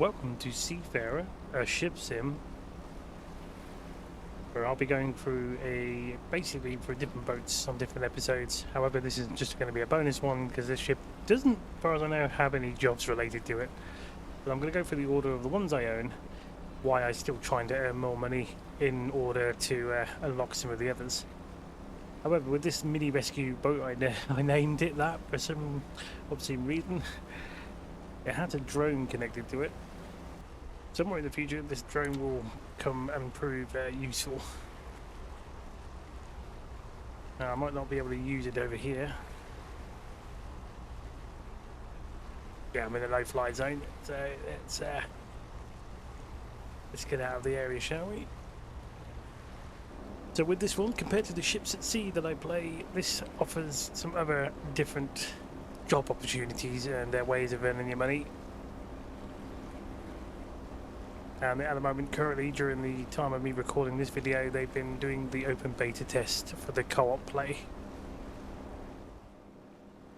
welcome to Seafarer, a ship sim, where I'll be going through basically through different boats on different episodes. However, this is just going to be a bonus one because this ship doesn't, as far as I know, have any jobs related to it. But I'm going to go through the order of the ones I own, why I'm still trying to earn more money in order to unlock some of the others. However, with this mini rescue boat, I named it that for some obscene reason. It had a drone connected to it. Somewhere in the future, this drone will come and prove useful. Now, I might not be able to use it over here. Yeah, I'm in a low-fly zone, so let's get out of the area, shall we? So with this one, compared to the ships at sea that I play, this offers some other different job opportunities and ways of earning your money. And at the moment, currently, during the time of me recording this video, they've been doing the open beta test for the co-op play.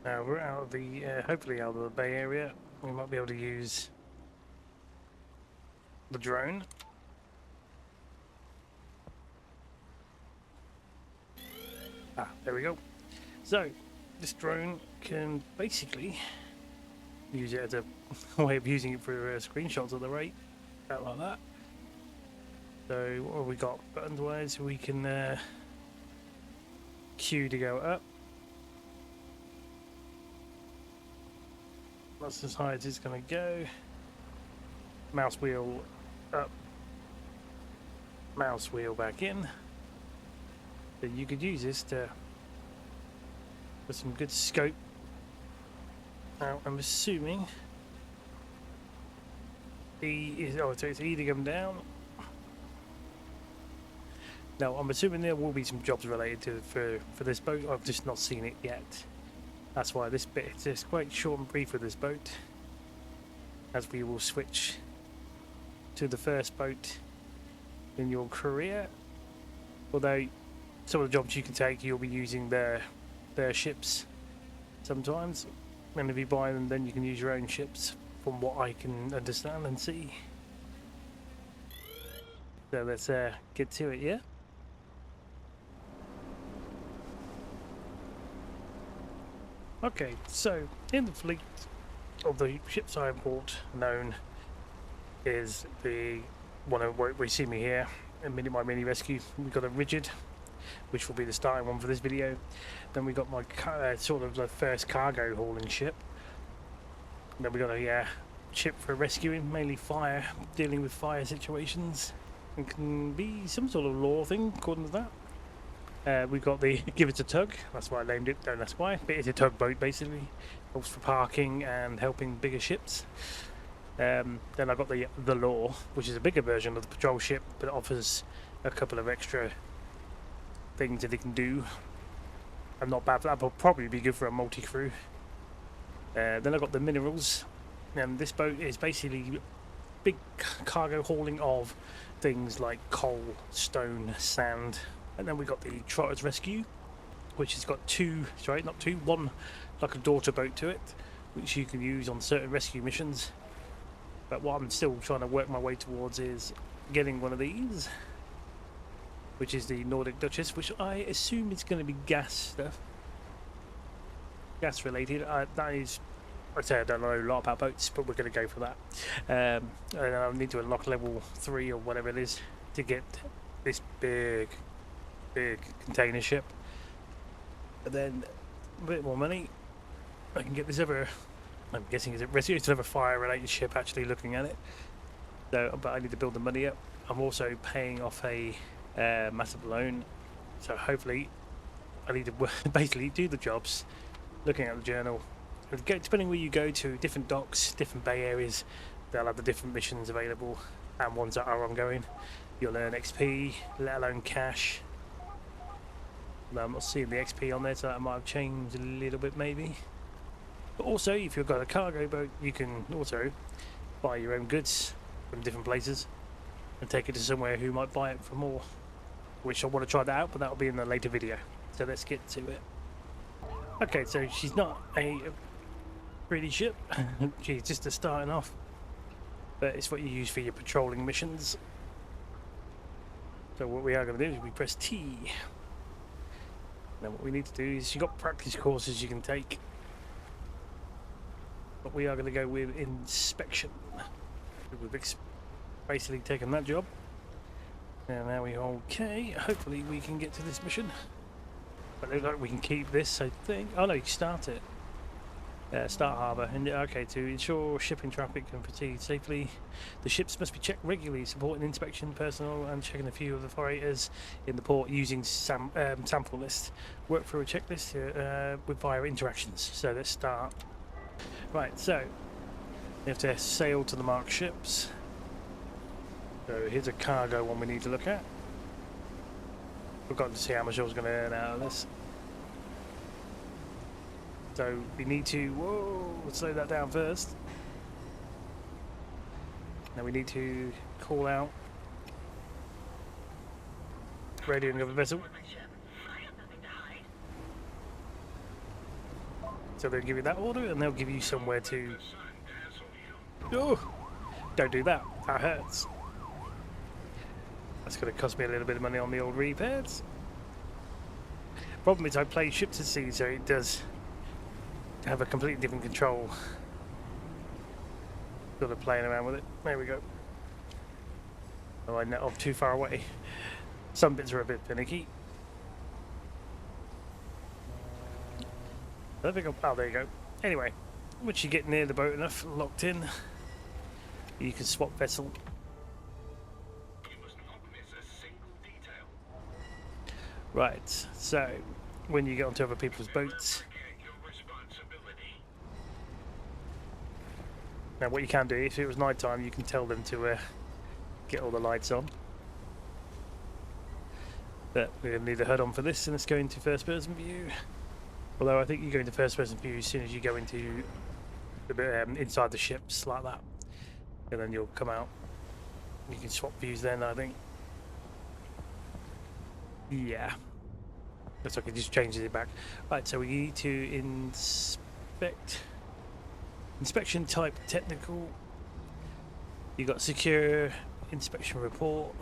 Now we're out of the, hopefully out of the bay area. We might be able to use the drone. Ah, there we go. So, this drone can basically use it as a way of using it for screenshots of the rate, out like that. So, what have we got? Buttons wise, we can Q to go up. That's as high as it's going to go. Mouse wheel up. Mouse wheel back in. So you could use this to for some good scope. Now I'm assuming E is so it's E to come down. Now I'm assuming there will be some jobs related to for this boat. I've just not seen it yet. That's why this bit is quite short and brief with this boat, as we will switch to the first boat in your career. Although some of the jobs you can take, you'll be using their ships sometimes, and if you buy them, then you can use your own ships, from what I can understand and see. So let's get to it, yeah? Okay, so in the fleet of the ships I have bought, known is the one where we see me here, my mini rescue. We've got a rigid, which will be the starting one for this video. Then we got my sort of the first cargo hauling ship. And then we got a ship for rescuing, mainly fire, dealing with fire situations. It can be some sort of law thing, according to that. We've got the Give It a Tug, that's why I named it, don't ask why, but it's a tugboat basically. Helps for parking and helping bigger ships. Then I've got the Law, which is a bigger version of the patrol ship, but it offers a couple of extra things that it can do. And not bad, that will probably be good for a multi-crew. Then I've got the Minerals, and this boat is basically big cargo hauling of things like coal, stone, sand. And then we got the Trotter's Rescue, which has got one like a daughter boat to it, which you can use on certain rescue missions. But what I'm still trying to work my way towards is getting one of these, which is the Nordic Duchess, which I assume is going to be gas stuff, gas related. That is, I say I don't know a lot about boats, but we're going to go for that. And I need to unlock level 3 or whatever it is to get this big container ship. And then a bit more money, I can get this other, I'm guessing it's another fire related ship, actually looking at it. So, but I need to build the money up. I'm also paying off a massive loan, so hopefully I need to basically do the jobs, looking at the journal. Depending where you go to, different docks, different bay areas, they'll have the different missions available, and ones that are ongoing. You'll earn XP, let alone cash. No, I'm not seeing the XP on there, so that might have changed a little bit maybe. But also, if you've got a cargo boat, you can also buy your own goods from different places and take it to somewhere who might buy it for more, which I want to try that out, but that'll be in a later video. So let's get to it. Okay, so she's not a pretty ship. She's just a starting off. but it's what you use for your patrolling missions. So what we are going to do is we press T. Now what we need to do is, you've got practice courses you can take, but we are going to go with inspection. We've basically taken that job, and now we're okay. Hopefully we can get to this mission, but it looks like we can keep this, I think. Oh no, you can start it. Start harbour. And okay, to ensure shipping traffic can proceed safely, the ships must be checked regularly, supporting inspection personnel and checking a few of the operators in the port using sample list. Work through a checklist with via interactions. So let's start. Right, so we have to sail to the marked ships. So here's a cargo one we need to look at. Forgot to see how much I was going to earn out of this. So we need to, whoa, slow that down first. Now we need to call out radioing of a vessel. So they'll give you that order, and they'll give you somewhere to. Oh, don't do that. That hurts. That's going to cost me a little bit of money on the old repairs. Problem is, I play ships at sea, so it does have a completely different control. Sort of playing around with it. There we go. Oh, I'm too far away. Some bits are a bit finicky. I think oh, there you go. Anyway, once you get near the boat enough, locked in, you can swap vessel. Right, so when you get onto other people's boats, now what you can do, if it was night time, you can tell them to get all the lights on. But we're going to need a HUD on for this, and let's go into first person view. Although I think you go into first person view as soon as you go into the inside the ships like that, and then you'll come out. You can swap views then, I think. Yeah. Looks like it just changes it back. Right, so we need to inspect. Inspection type technical. You got secure inspection report.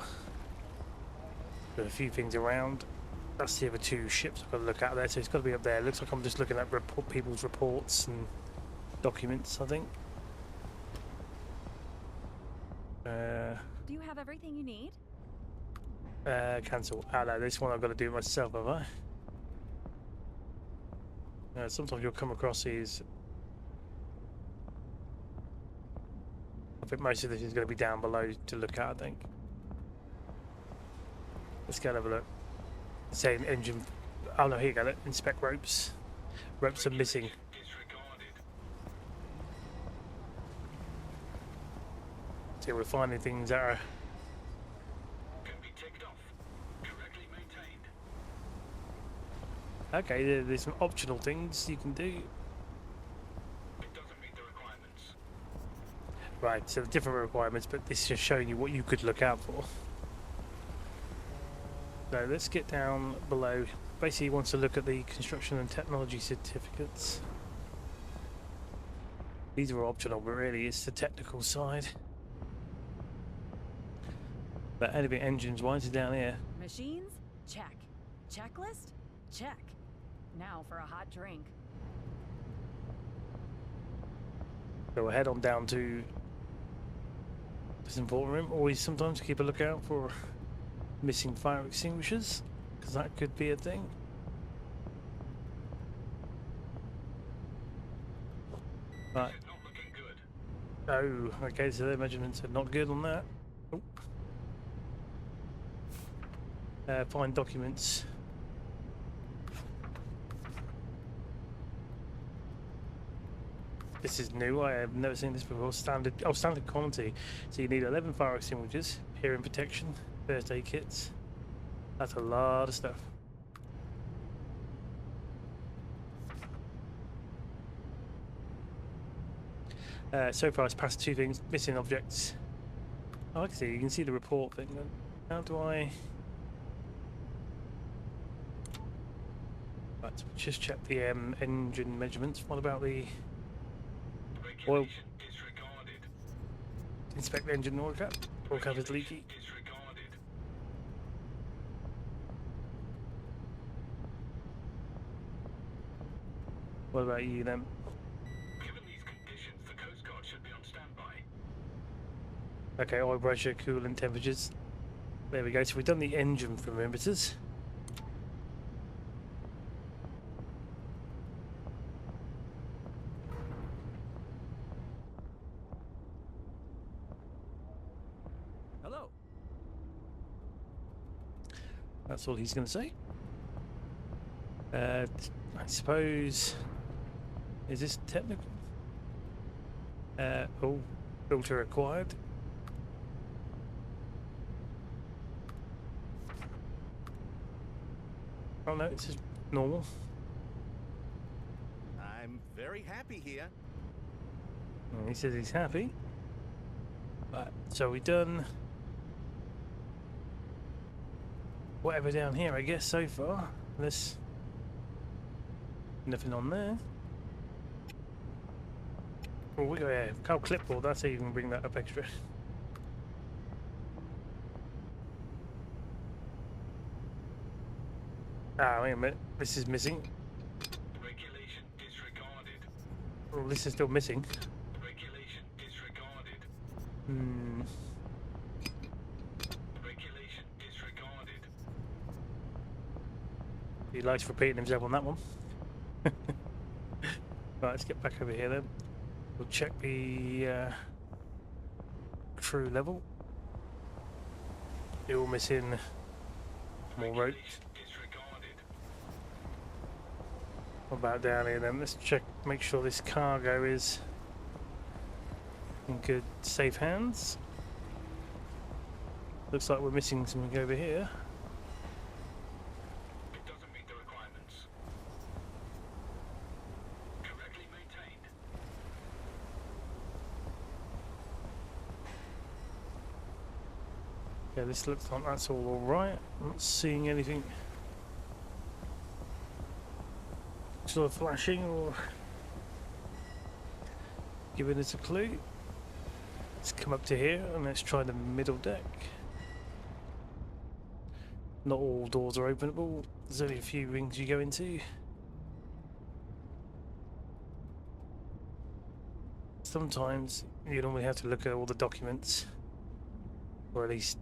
Got a few things around. That's the other two ships I've got to look at there, so it's got to be up there. Looks like I'm just looking at people's reports and documents, I think. Do you have everything you need? Cancel. Ah, no, this one I've got to do myself, have I? Sometimes you'll come across these. I think most of this is going to be down below to look at, I think. Let's go and have a look. Saying engine. Oh no, here you go. Inspect ropes. Ropes are missing. So we're finding things that are. Okay, there's some optional things you can do. It doesn't meet the requirements. Right, so different requirements, but this is just showing you what you could look out for. So let's get down below. Basically, he wants to look at the construction and technology certificates. These are optional, but really it's the technical side. But anything engines-wise is down here. Machines? Check. Checklist? Check. Now for a hot drink. So we'll head on down to this important room. Always sometimes keep a lookout for missing fire extinguishers, because that could be a thing. Right. Not looking good. Oh, okay, so their measurements are not good on that. Oh. Find documents. This is new, I have never seen this before. Standard quantity. So you need 11 fire extinguishers, hearing protection, first aid kits. That's a lot of stuff. So far it's passed two things, missing objects. Oh, I can see, you can see the report thing then. How do I... Right, so just check the engine measurements. What about the oil? inspect the engine oil cap. Oil cap is leaky. Disregarded. What about you then? Given these conditions, the Coast Guard should be on standby. Okay, oil pressure, coolant temperatures. There we go. So we've done the engine parameters. Hello. That's all he's going to say. I suppose. Is this technical? Oh, filter acquired. Oh no, it's just normal. I'm very happy here. And he says he's happy. Right, so we've done whatever down here, I guess, so far. There's nothing on there. Oh, we got a clipboard. That's how you can bring that up extra. Ah, wait a minute. This is missing. Regulation disregarded. Oh, this is still missing. Regulation disregarded. Hmm. Regulation disregarded. He likes repeating himself on that one. Right, let's get back over here then. We'll check the crew level. You're missing more ropes. Regulation disregarded. What about down here then? Let's check, make sure this cargo is in good, safe hands. Looks like we're missing something over here. It doesn't meet the requirements. Correctly maintained. Yeah, this looks like that's all alright. I'm not seeing anything sort of flashing or giving us a clue. Let's come up to here and let's try the middle deck. Not all doors are openable. There's only a few rings you go into. Sometimes you normally have to look at all the documents, or at least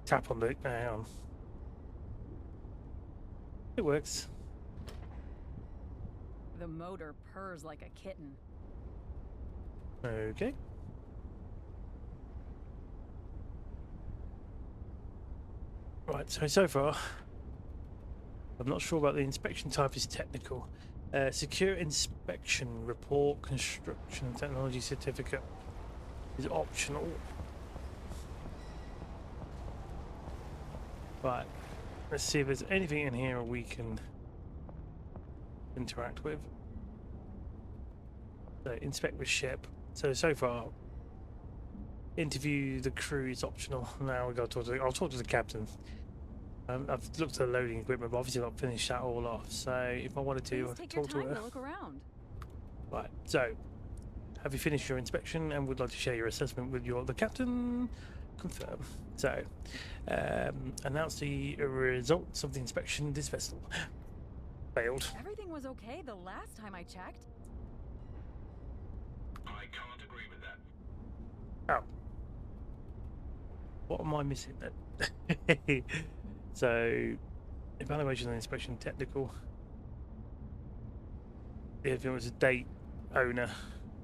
tap on the. Hang on. It works. The motor purrs like a kitten. Okay. Right, so far, I'm not sure about the inspection type is technical. Secure inspection report, construction technology certificate is optional. Right, let's see if there's anything in here we can interact with. So inspect the ship. So far, interview the crew is optional. Now we got to talk to. I'll talk to the captain. I've looked at the loading equipment, but obviously not finished that all off. So if I wanted to, Please I take could your talk to time her. to look around. Right. So, have you finished your inspection and would like to share your assessment with the captain? Confirm. So, announce the results of the inspection. This vessel failed. Everything was okay the last time I checked. I can't agree with that. Oh. What am I missing then? So, evaluation and inspection technical. If it was a date, owner.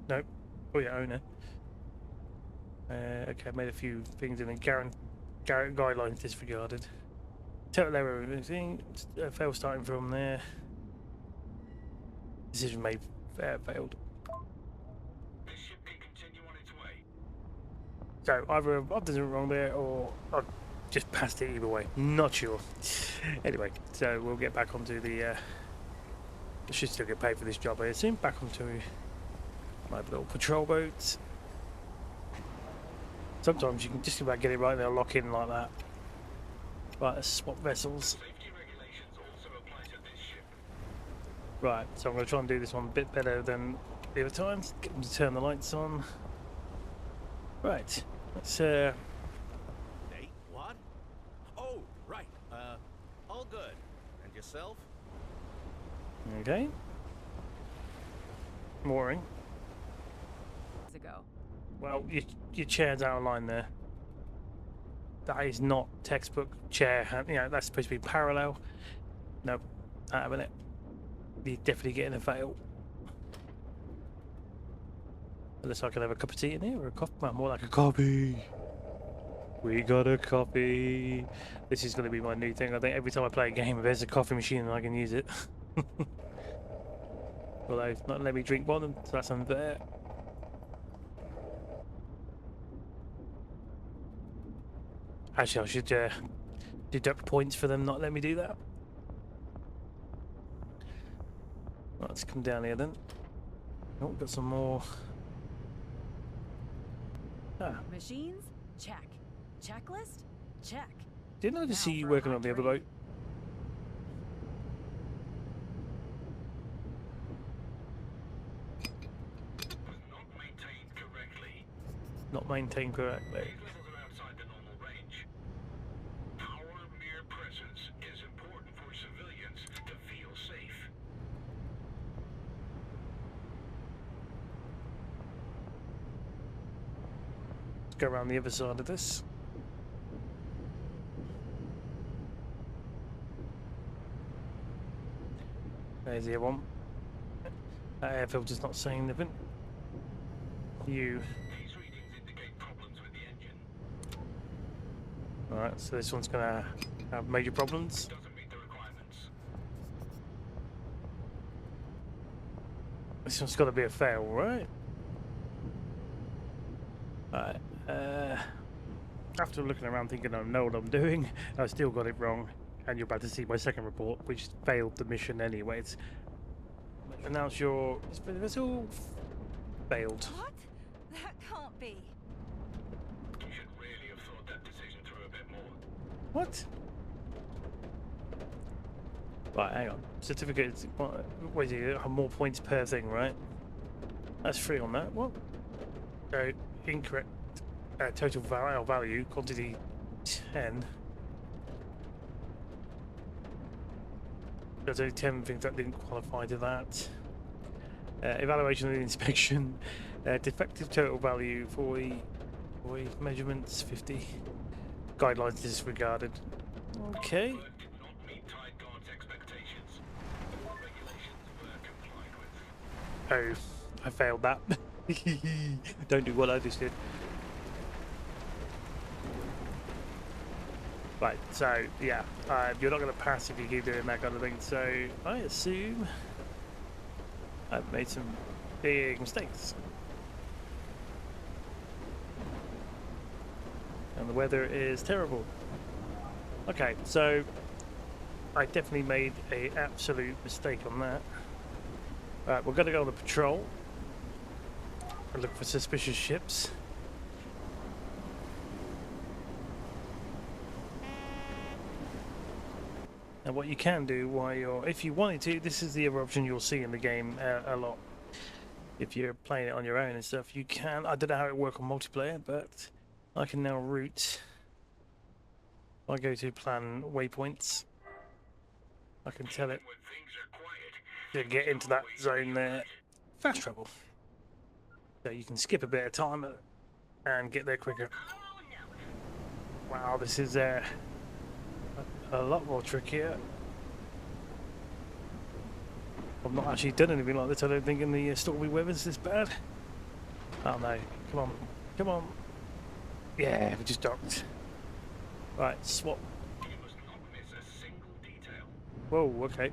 Nope. Oh yeah, owner. Okay, I made a few things in the guidelines disregarded. Total error of everything. Fail starting from there. Decision made. Failed. This ship can continue on its way. So either I've done something wrong there, or I've just passed it either way. Not sure. Anyway, so we'll get back onto the. I should still get paid for this job, I assume. Back onto my little patrol boat. Sometimes you can just about get it right, they'll lock in like that. Right, let's swap vessels. Safety regulations also apply to this ship. Right, so I'm going to try and do this one a bit better than the other times. Get them to turn the lights on. Right, Let's Hey, what? Oh, right. All good. And yourself? okay. Mooring. Ago. Well, your chair's out of line there. That is not textbook chair. You know, that's supposed to be parallel. Nope, not having it. You're definitely getting a fail. Unless I can have a cup of tea in here or a coffee. Well, more like a coffee. We got a coffee. This is going to be my new thing. I think every time I play a game, if there's a coffee machine and I can use it. Although it's not let me drink bottom, so that's unfair. Actually, I should deduct points for them not letting me do that. Right, let's come down here then. Oh, got some more. Ah, Machines? Check. Checklist? Check. didn't I just Now see you for a working hot on the other drink. boat? Was not maintained correctly. Not maintained correctly. These levels are outside the normal range. Our mere presence is important for civilians to feel safe. Let's go around the other side of this. There's the other one. That air filter's not saying anything. You. These readings indicate problems with the engine. Alright, so this one's gonna have major problems. Doesn't meet the requirements. This one's got to be a fail, right? Alright, after looking around thinking I know what I'm doing, I still got it wrong. And you're about to see my second report, which failed the mission anyways. Announce your vessel failed. What? That can't be. You should really have thought that decision through a bit more. What? Right, hang on. Certificate, what is it? More points per thing, right? That's free on that. What? Incorrect. Total value, quantity 10. There's only 10 things that didn't qualify to that. Evaluation and inspection. Defective total value 40. Measurements 50. Guidelines disregarded. Okay. Work did not meet Tide Guard's expectations. All regulations were complied with. Oh, I failed that. Don't do what I just did. Right, so yeah, you're not going to pass if you keep doing that kind of thing. So I assume I've made some big mistakes. And the weather is terrible. Okay, so I definitely made an absolute mistake on that. Right, we're going to go on the patrol and look for suspicious ships. And what you can do while you're, if you wanted to, this is the other option you'll see in the game a lot. If you're playing it on your own and stuff, you can, I don't know how it works on multiplayer, but I can now route. I go to plan waypoints. I can tell it When things are quiet, to get into that zone there. Fast travel. So you can skip a bit of time and get there quicker. Wow, this is a lot more trickier. I've not actually done anything like this, I don't think, in the stormy weather's this bad. Oh no, come on, come on. Yeah, we just docked. Right, swap. you must not miss a single detail. Whoa, okay.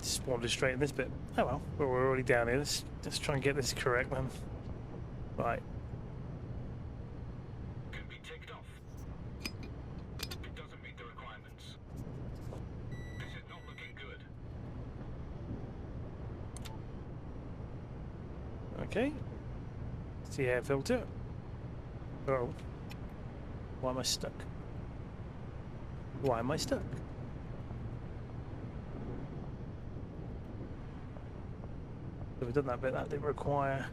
Just wandered straight in this bit. Oh well, we're already down here. Let's try and get this correct, man. Right. Can be ticked off. It doesn't meet the requirements. This is not looking good. Okay. It's the air filter. Oh. Why am I stuck? Why am I stuck? So we've done that bit. That didn't require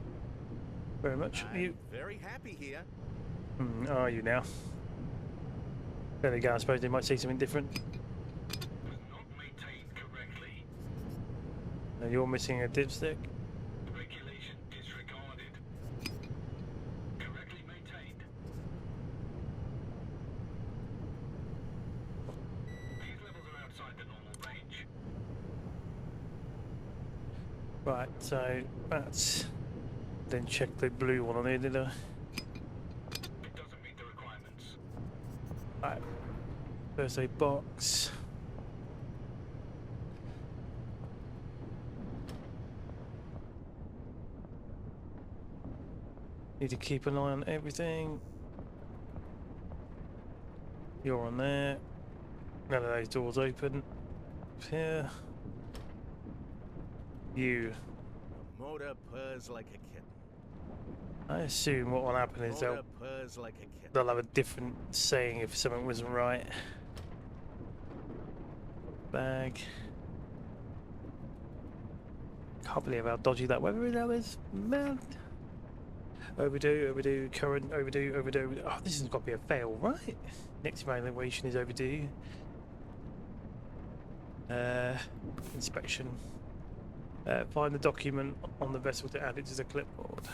very much. I'm very happy here. Are you now? There we go. I suppose they might see something different. Was not maintained correctly. Now you're missing a dipstick. Regulation disregarded. Correctly maintained. These levels are outside the normal range. Right, so that's... Then check the blue one on there, did I? It doesn't meet the requirements. Right. First aid box. Need to keep an eye on everything. You're on there. None of those doors open. Up here. You. Motor purrs like a kitten. I assume what will happen is Motor purrs like a kitten. they'll have a different saying if something wasn't right. Bag. Can't believe how dodgy that weather is now is. Man. Overdue, overdue, current, overdue, overdue. Oh, this has got to be a fail, right? Next evaluation is overdue. Inspection. Find the document on the vessel to add it to the clipboard.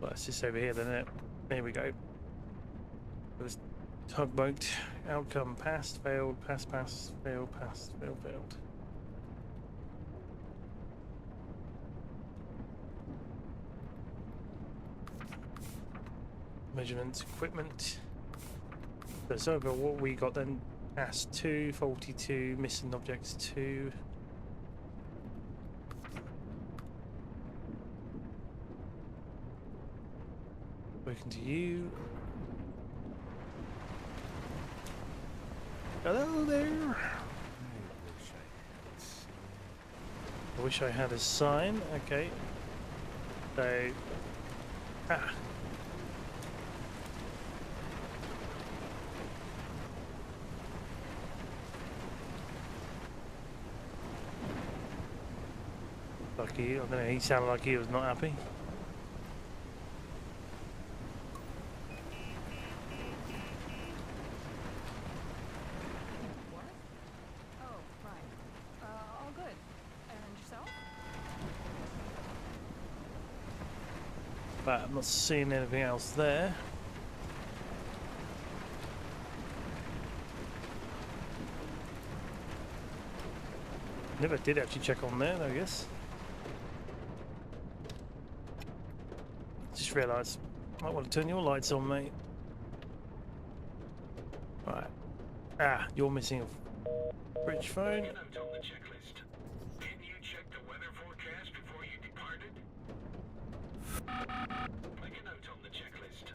Well, it's just over here, then, isn't it? There we go. It was tugboat. Outcome passed, failed, passed, passed, failed, passed, failed, failed. Measurements, equipment. So it's over what we got then. Pass 2, faulty 2, missing objects 2. Spoken to you. Hello there. I wish I had a sign. Okay. So. Ah. Lucky. I don't know. He sounded like he was not happy. What? Oh, right. All good. And yourself? But I'm not seeing anything else there. Never did actually check on there, I guess. Just realised I might want to turn your lights on, mate. Right. Ah, you're missing a bridge phone. Make a note on the checklist. Didn't you check the weather forecast before you departed? Make a note on the checklist.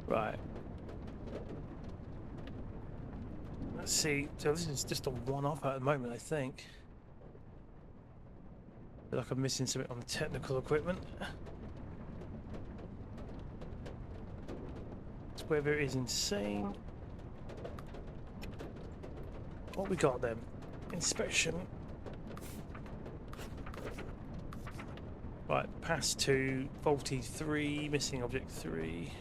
Right. Let's see. So this is just a one-off at the moment, I think. Feel like I'm missing something on the technical equipment. This weather is insane. What we got then? Inspection. Right, pass 2, faulty 3, missing object 3.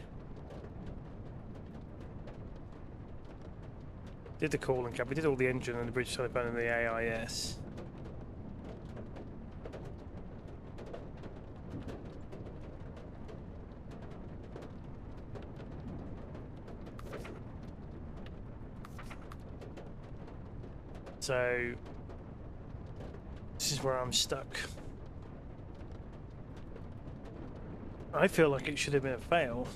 Did the calling cab, we did all the engine and the bridge telephone and the AIS. So this is where I'm stuck. I feel like it should have been a fail.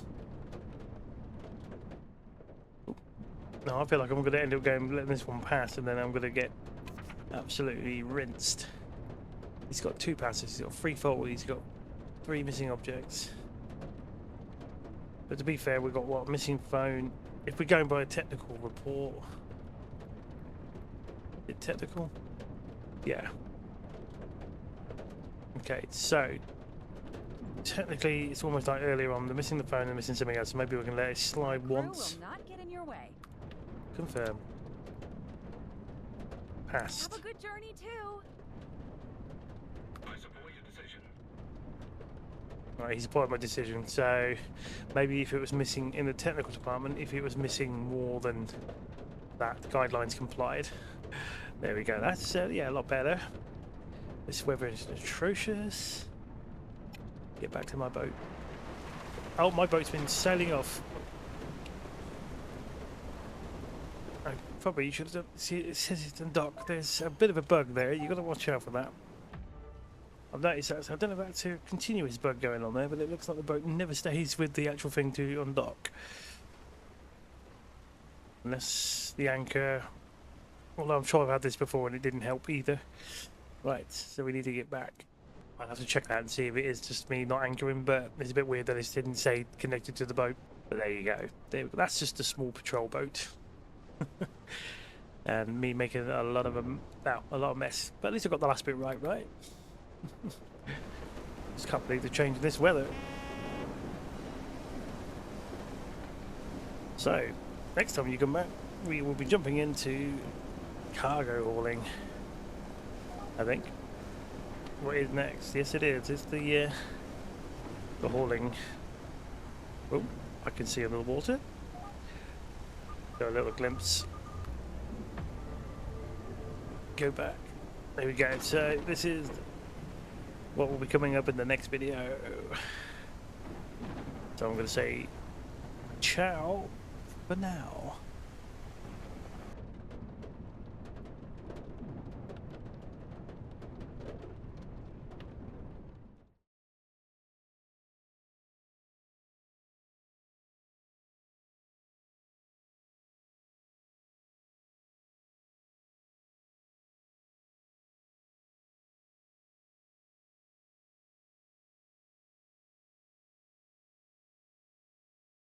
No, I feel like I'm going to end up letting this one pass, and then I'm going to get absolutely rinsed. He's got 2 passes, he's got 3 faulty, he's got 3 missing objects. But to be fair, we've got what? Missing phone. If we're going by a technical report. Is it technical? Yeah. Okay, so technically it's almost like earlier on, they're missing the phone and missing something else, so maybe we can let it slide once. Crew will not get in your way. Confirm. Passed. Have a good journey too. I support your decision. Right, he supported my decision. So maybe if it was missing in the technical department, if it was missing more than that, the guidelines complied. There we go. That's yeah, a lot better. This weather is atrocious. Get back to my boat. Oh, my boat's been sailing off. I probably should have see it says it's in dock. There's a bit of a bug there. You got to watch out for that. I've noticed that. So I don't know if that's a continuous bug going on there, but it looks like the boat never stays with the actual thing to undock, unless the anchor. Although I'm sure I've had this before and it didn't help either. Right, so we need to get back. I'll have to check that and see if it is just me not anchoring, but it's a bit weird that it didn't say connected to the boat. But there you go. That's just a small patrol boat. And me making a lot of mess. But at least I got the last bit right? Just can't believe they're changing this weather. So, next time you come back, we will be jumping into cargo hauling, I think. What is next? Yes, it is. It's the hauling. Oh, I can see under the water. Got a little glimpse. Go back. There we go. So this is what will be coming up in the next video. So I'm going to say ciao for now.